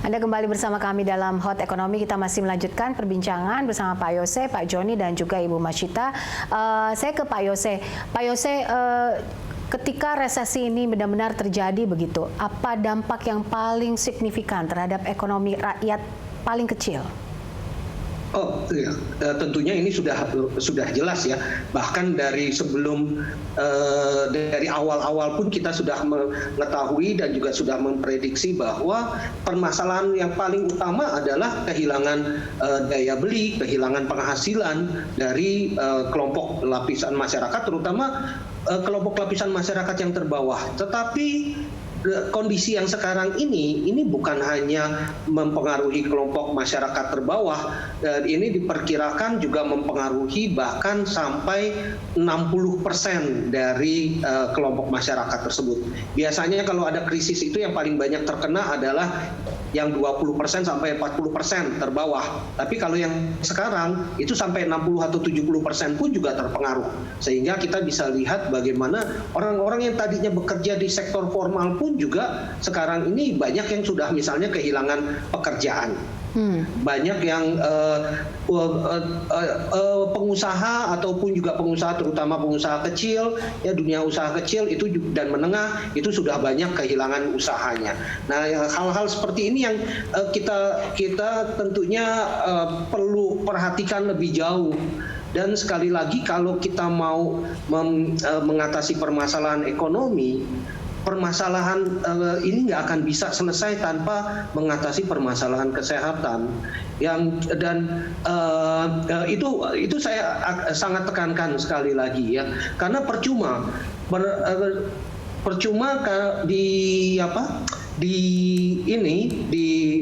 Anda kembali bersama kami dalam Hot Ekonomi. Kita masih melanjutkan perbincangan bersama Pak Yose, Pak Joni, dan juga Ibu Masyita. Saya ke Pak Yose. Pak Yose, ketika resesi ini benar-benar terjadi begitu, apa dampak yang paling signifikan terhadap ekonomi rakyat paling kecil? Oh iya, tentunya ini sudah jelas ya. Bahkan dari sebelum dari awal-awal pun kita sudah mengetahui dan juga sudah memprediksi bahwa permasalahan yang paling utama adalah kehilangan daya beli, kehilangan penghasilan dari kelompok lapisan masyarakat, terutama kelompok lapisan masyarakat yang terbawah. Tetapi kondisi yang sekarang ini bukan hanya mempengaruhi kelompok masyarakat terbawah, ini diperkirakan juga mempengaruhi bahkan sampai 60% dari kelompok masyarakat tersebut. Biasanya kalau ada krisis itu yang paling banyak terkena adalah yang 20% sampai 40% terbawah. Tapi kalau yang sekarang itu sampai 60 atau 70% pun juga terpengaruh. Sehingga kita bisa lihat bagaimana orang-orang yang tadinya bekerja di sektor formal pun juga sekarang ini banyak yang sudah misalnya kehilangan pekerjaan. Banyak yang pengusaha ataupun juga pengusaha, terutama pengusaha kecil, ya dunia usaha kecil itu dan menengah itu sudah banyak kehilangan usahanya. Nah, hal-hal seperti ini yang kita tentunya perlu perhatikan lebih jauh. Dan sekali lagi kalau kita mau mengatasi permasalahan ekonomi, permasalahan ini nggak akan bisa selesai tanpa mengatasi permasalahan kesehatan. Itu saya sangat tekankan sekali lagi ya, karena percuma di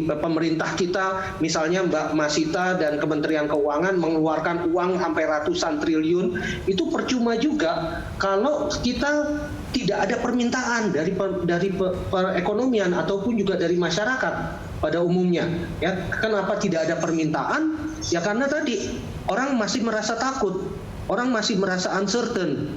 pemerintah kita, misalnya Mbak Masyita dan Kementerian Keuangan mengeluarkan uang sampai ratusan triliun, itu percuma juga kalau kita tidak ada permintaan dari perekonomian ataupun juga dari masyarakat pada umumnya. Ya, kenapa tidak ada permintaan? Ya karena tadi orang masih merasa takut, orang masih merasa uncertain.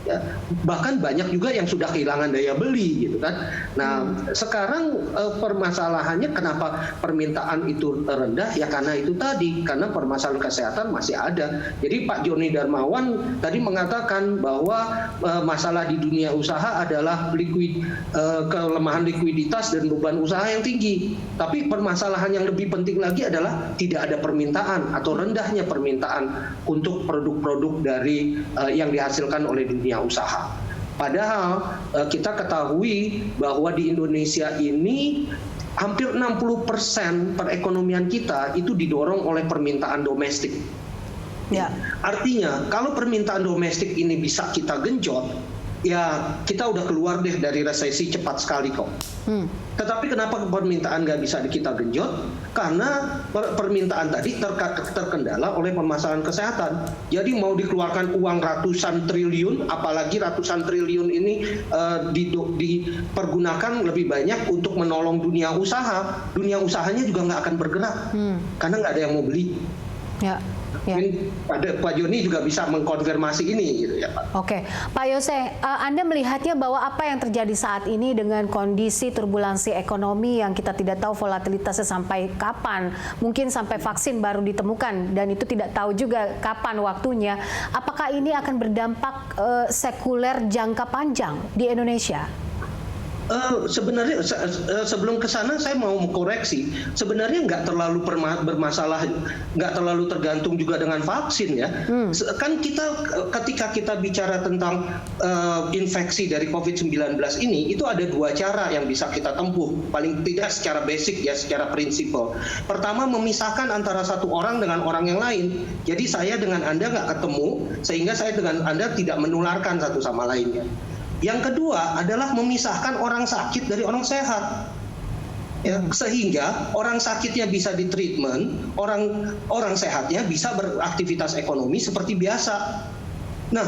Ya, bahkan banyak juga yang sudah kehilangan daya beli gitu kan. Nah, sekarang permasalahannya kenapa permintaan itu rendah? Ya karena itu tadi, karena permasalahan kesehatan masih ada. Jadi Pak Joni Darmawan tadi mengatakan bahwa masalah di dunia usaha adalah kelemahan likuiditas dan beban usaha yang tinggi. Tapi permasalahan yang lebih penting lagi adalah tidak ada permintaan atau rendahnya permintaan untuk produk-produk dari yang dihasilkan oleh dunia usaha. Padahal kita ketahui bahwa di Indonesia ini hampir 60% perekonomian kita itu didorong oleh permintaan domestik. Ya. Artinya kalau permintaan domestik ini bisa kita genjot, ya kita udah keluar deh dari resesi cepat sekali kok. Tetapi kenapa permintaan nggak bisa kita genjot? Karena permintaan tadi terkendala oleh permasalahan kesehatan. Jadi mau dikeluarkan uang ratusan triliun, apalagi ratusan triliun ini dipergunakan lebih banyak untuk menolong dunia usaha. Dunia usahanya juga nggak akan bergerak karena nggak ada yang mau beli. Ya. Mungkin Pak Joni juga bisa mengkonfirmasi ini gitu ya Pak. Oke, Pak Yose, Anda melihatnya bahwa apa yang terjadi saat ini dengan kondisi turbulensi ekonomi yang kita tidak tahu volatilitasnya sampai kapan, mungkin sampai vaksin baru ditemukan dan itu tidak tahu juga kapan waktunya, apakah ini akan berdampak sekuler jangka panjang di Indonesia? Sebenarnya sebelum ke sana saya mau mengkoreksi, sebenarnya nggak terlalu bermasalah, nggak terlalu tergantung juga dengan vaksin ya. Kan ketika kita bicara tentang infeksi dari COVID-19 ini, itu ada dua cara yang bisa kita tempuh, paling tidak secara basic ya, secara prinsipal. Pertama, memisahkan antara satu orang dengan orang yang lain. Jadi saya dengan Anda nggak ketemu, sehingga saya dengan Anda tidak menularkan satu sama lainnya. Yang kedua adalah memisahkan orang sakit dari orang sehat. Ya, sehingga orang sakitnya bisa ditreatment, orang sehatnya bisa beraktivitas ekonomi seperti biasa. Nah,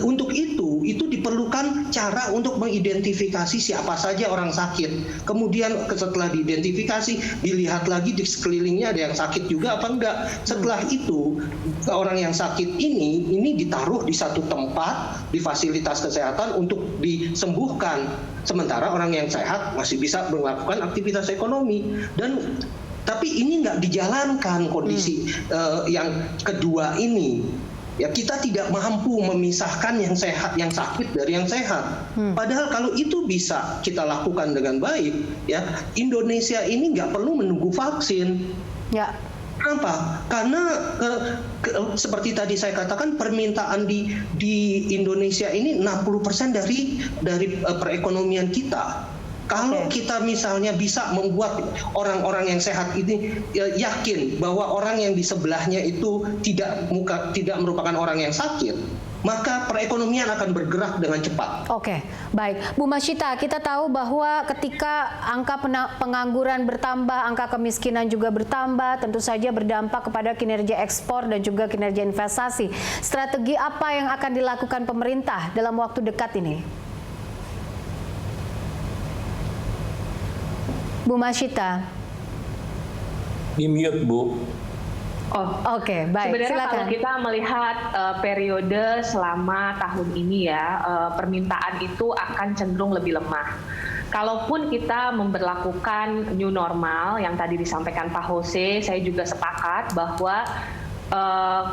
untuk itu diperlukan cara untuk mengidentifikasi siapa saja orang sakit. Kemudian setelah diidentifikasi, dilihat lagi di sekelilingnya ada yang sakit juga apa enggak. Setelah itu, orang yang sakit ini ditaruh di satu tempat di fasilitas kesehatan untuk disembuhkan. Sementara orang yang sehat masih bisa melakukan aktivitas ekonomi. Tapi ini nggak dijalankan kondisi yang kedua ini. Ya, kita tidak mampu memisahkan yang sehat, yang sakit dari yang sehat. Padahal kalau itu bisa kita lakukan dengan baik, ya Indonesia ini nggak perlu menunggu vaksin. Ya. Kenapa? Karena seperti tadi saya katakan, permintaan di Indonesia ini 60% dari perekonomian kita. Kalau kita misalnya bisa membuat orang-orang yang sehat ini yakin bahwa orang yang di sebelahnya itu tidak merupakan orang yang sakit, maka perekonomian akan bergerak dengan cepat. Oke, baik. Bu Masyita, kita tahu bahwa ketika angka pengangguran bertambah, angka kemiskinan juga bertambah, tentu saja berdampak kepada kinerja ekspor dan juga kinerja investasi. Strategi apa yang akan dilakukan pemerintah dalam waktu dekat ini? Bu Masyita. Di mute, Bu. Oke, baik. Sebenarnya silakan. kalau kita melihat periode selama tahun ini ya, permintaan itu akan cenderung lebih lemah. Kalaupun kita memberlakukan new normal yang tadi disampaikan Pak Jose, saya juga sepakat bahwa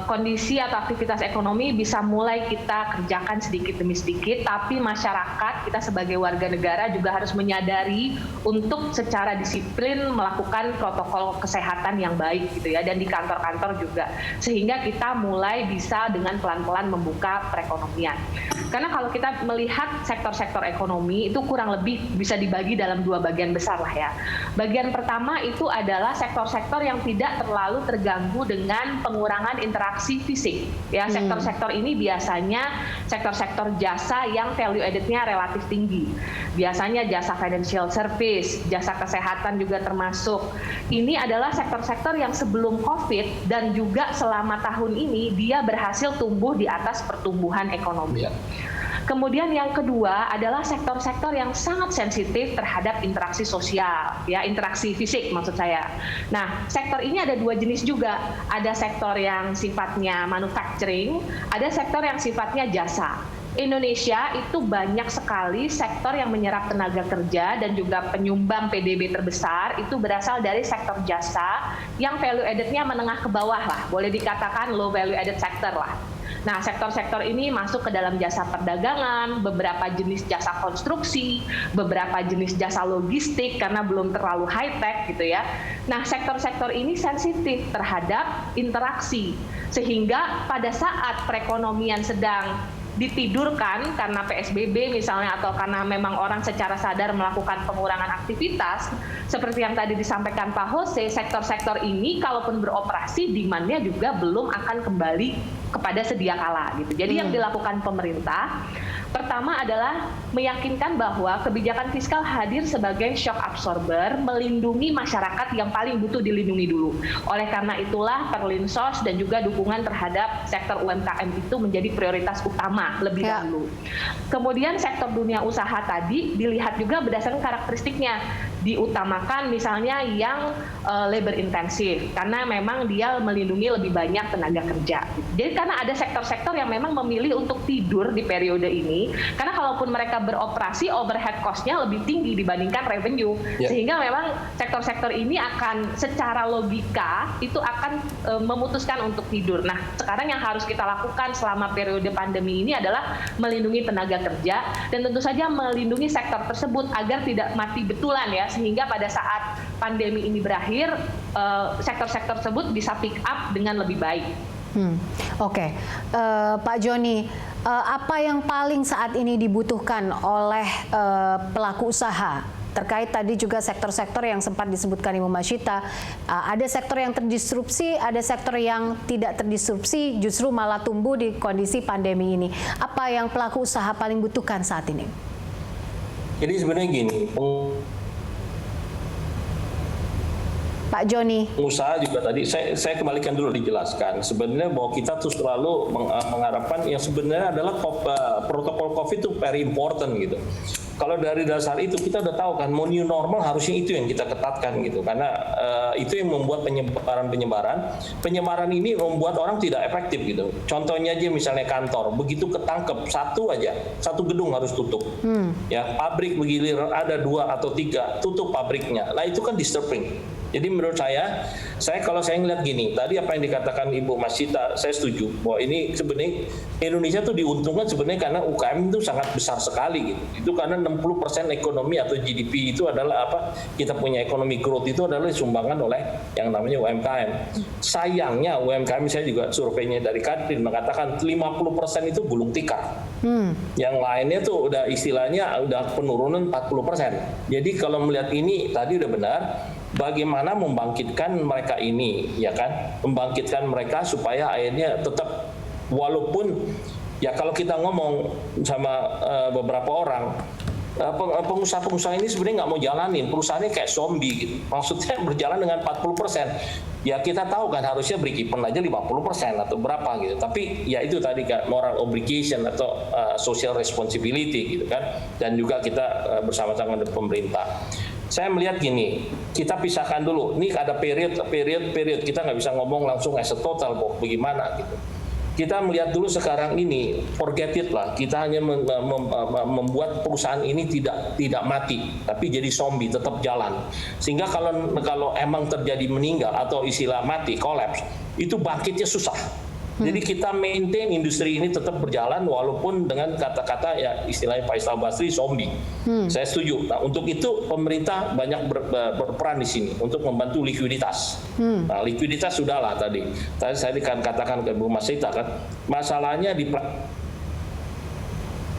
kondisi atau aktivitas ekonomi bisa mulai kita kerjakan sedikit demi sedikit, tapi masyarakat kita sebagai warga negara juga harus menyadari untuk secara disiplin melakukan protokol kesehatan yang baik gitu ya, dan di kantor-kantor juga, sehingga kita mulai bisa dengan pelan-pelan membuka perekonomian. Karena kalau kita melihat sektor-sektor ekonomi itu kurang lebih bisa dibagi dalam dua bagian besar lah ya. Bagian pertama itu adalah sektor-sektor yang tidak terlalu terganggu dengan pengurangan interaksi fisik. Ya, sektor-sektor ini biasanya sektor-sektor jasa yang value added-nya relatif tinggi. Biasanya jasa financial service, jasa kesehatan juga termasuk. Ini adalah sektor-sektor yang sebelum COVID dan juga selama tahun ini dia berhasil tumbuh di atas pertumbuhan ekonomi. Kemudian yang kedua adalah sektor-sektor yang sangat sensitif terhadap interaksi sosial, ya, interaksi fisik maksud saya. Nah, sektor ini ada dua jenis juga. Ada sektor yang sifatnya manufacturing, ada sektor yang sifatnya jasa. Indonesia itu banyak sekali sektor yang menyerap tenaga kerja dan juga penyumbang PDB terbesar itu berasal dari sektor jasa yang value added-nya menengah ke bawah lah, boleh dikatakan low value added sector lah. Nah, sektor-sektor ini masuk ke dalam jasa perdagangan, beberapa jenis jasa konstruksi, beberapa jenis jasa logistik karena belum terlalu high-tech gitu ya. Nah, sektor-sektor ini sensitif terhadap interaksi, sehingga pada saat perekonomian sedang ditidurkan karena PSBB misalnya, atau karena memang orang secara sadar melakukan pengurangan aktivitas, seperti yang tadi disampaikan Pak Jose, sektor-sektor ini kalaupun beroperasi, demand-nya juga belum akan kembali kepada sedia kala gitu. Jadi yang dilakukan pemerintah pertama adalah meyakinkan bahwa kebijakan fiskal hadir sebagai shock absorber, melindungi masyarakat yang paling butuh dilindungi dulu. Oleh karena itulah Perlinsos dan juga dukungan terhadap sektor UMKM itu menjadi prioritas utama lebih dahulu. Kemudian sektor dunia usaha tadi dilihat juga berdasarkan karakteristiknya. Diutamakan misalnya yang labor intensif, karena memang dia melindungi lebih banyak tenaga kerja. Jadi karena ada sektor-sektor yang memang memilih untuk tidur di periode ini, karena kalaupun mereka beroperasi, overhead cost-nya lebih tinggi dibandingkan revenue, sehingga memang sektor-sektor ini akan secara logika itu akan memutuskan untuk tidur. Nah, sekarang yang harus kita lakukan selama periode pandemi ini adalah melindungi tenaga kerja dan tentu saja melindungi sektor tersebut agar tidak mati betulan ya, sehingga pada saat pandemi ini berakhir sektor-sektor tersebut bisa pick up dengan lebih baik. Oke. Pak Joni, apa yang paling saat ini dibutuhkan oleh pelaku usaha? Terkait tadi juga sektor-sektor yang sempat disebutkan Ibu Masyita, ada sektor yang terdisrupsi, ada sektor yang tidak terdisrupsi, justru malah tumbuh di kondisi pandemi ini. Apa yang pelaku usaha paling butuhkan saat ini? Jadi sebenarnya gini, Pak Joni. Pengusaha juga tadi saya kembalikan dulu dijelaskan sebenarnya bahwa kita tuh selalu mengharapkan yang sebenarnya adalah protokol COVID itu very important gitu. Kalau dari dasar itu kita udah tahu kan mau new normal harusnya itu yang kita ketatkan gitu karena itu yang membuat penyebaran ini membuat orang tidak efektif gitu. Contohnya aja misalnya kantor begitu ketangkep satu gedung harus tutup. Ya pabrik begitu ada 2 atau 3 tutup pabriknya. Nah itu kan disturbing. Jadi menurut saya kalau saya ngeliat gini, tadi apa yang dikatakan Ibu Masita, saya setuju bahwa ini sebenarnya Indonesia tuh diuntungkan sebenarnya karena UKM itu sangat besar sekali gitu. Itu karena 60% ekonomi atau GDP itu adalah kita punya ekonomi growth itu adalah disumbangan oleh yang namanya UMKM. Sayangnya UMKM saya juga surveinya dari Kadin mengatakan 50% itu gulung tikar. Yang lainnya tuh udah istilahnya udah penurunan 40%. Jadi kalau melihat ini tadi udah benar. Bagaimana membangkitkan mereka ini, ya kan? Membangkitkan mereka supaya akhirnya tetap walaupun ya kalau kita ngomong sama beberapa orang pengusaha-pengusaha ini sebenarnya nggak mau jalanin perusahaannya kayak zombie gitu. Maksudnya berjalan dengan 40%. Ya kita tahu kan harusnya break even aja 50% atau berapa gitu. Tapi ya itu tadi kan moral obligation atau social responsibility gitu kan. Dan juga kita bersama-sama dengan pemerintah. Saya melihat gini, kita pisahkan dulu. Ini ada period. Kita nggak bisa ngomong langsung as a total, bagaimana gitu. Kita melihat dulu sekarang ini, forget it lah. Kita hanya membuat perusahaan ini tidak mati, tapi jadi zombie, tetap jalan. Sehingga kalau emang terjadi meninggal atau istilah mati, collapse, itu bangkitnya susah. Jadi kita maintain industri ini tetap berjalan walaupun dengan kata-kata ya istilahnya Pak Istal Basri zombie. Saya setuju. Nah, untuk itu pemerintah banyak berperan di sini untuk membantu likuiditas. Nah, likuiditas sudahlah tadi saya katakan ke Bu Masita kan masalahnya di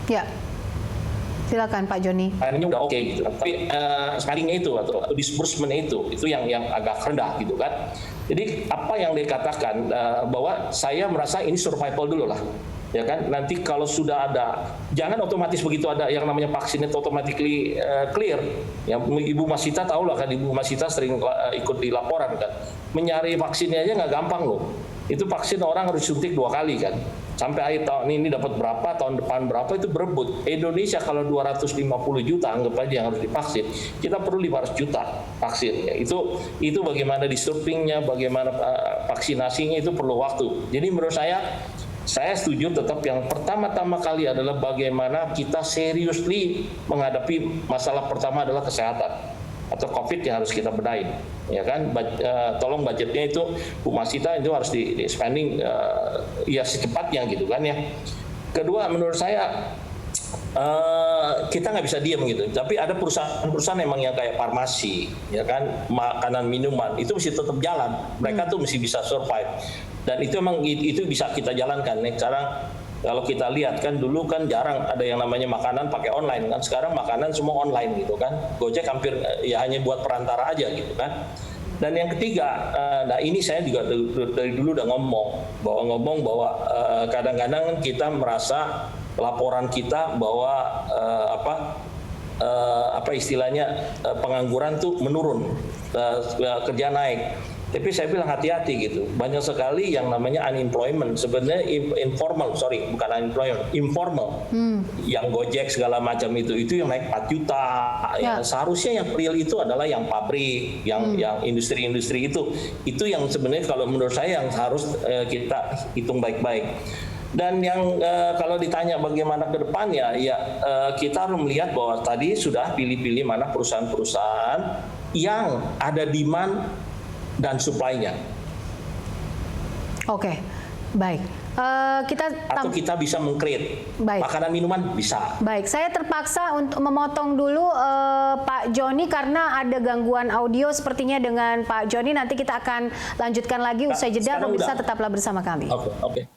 Ya. Silakan Pak Joni. Akhirnya udah oke gitu. Tapi spending-nya itu atau disbursement itu yang agak rendah gitu kan. Jadi apa yang dikatakan bahwa saya merasa ini survival dulu lah. Ya kan, nanti kalau sudah ada, jangan otomatis begitu ada yang namanya vaksin itu automatically clear. Ya, Ibu Masita tahu lah kan, Ibu Masita sering ikut di laporan kan. Mencari vaksinnya aja nggak gampang loh. Itu vaksin orang harus suntik 2 kali kan. Sampai akhir tahun ini dapat berapa, tahun depan berapa itu berebut. Indonesia kalau 250 juta anggap aja yang harus divaksin, kita perlu 500 juta vaksin. Ya, itu bagaimana disurfingnya, bagaimana vaksinasinya itu perlu waktu. Jadi menurut saya setuju tetap yang pertama-tama kali adalah bagaimana kita seriously menghadapi masalah pertama adalah kesehatan. Atau COVID yang harus kita benahin, ya kan? Tolong budgetnya itu Bu Masita itu harus di spending ya secepatnya gitu kan ya. Kedua menurut saya kita nggak bisa diam gitu. Tapi ada perusahaan-perusahaan memang yang kayak farmasi, ya kan, makanan minuman itu mesti tetap jalan. Mereka tuh mesti bisa survive. Dan itu memang itu bisa kita jalankan. Nih sekarang kalau kita lihat kan dulu kan jarang ada yang namanya makanan pakai online kan, sekarang makanan semua online gitu kan. Gojek hampir ya hanya buat perantara aja gitu kan. Dan yang ketiga, nah ini saya juga dari dulu udah ngomong bahwa kadang-kadang kita merasa laporan kita bahwa apa istilahnya pengangguran tuh menurun, kerja naik. Tapi saya bilang hati-hati gitu. Banyak sekali yang namanya unemployment. Sebenarnya informal. Yang Gojek segala macam itu yang naik 4 juta. Ya, seharusnya yang real itu adalah yang pabrik, yang industri-industri itu. Itu yang sebenarnya kalau menurut saya yang harus kita hitung baik-baik. Dan yang kalau ditanya bagaimana ke depannya, kita harus melihat bahwa tadi sudah pilih-pilih mana perusahaan-perusahaan yang ada demand dan supply-nya. Oke, baik. Kita bisa meng-create makanan minuman bisa. Baik, saya terpaksa untuk memotong dulu Pak Joni karena ada gangguan audio sepertinya dengan Pak Joni. Nanti kita akan lanjutkan lagi usai jeda. Pemirsa tetaplah bersama kami. Oke.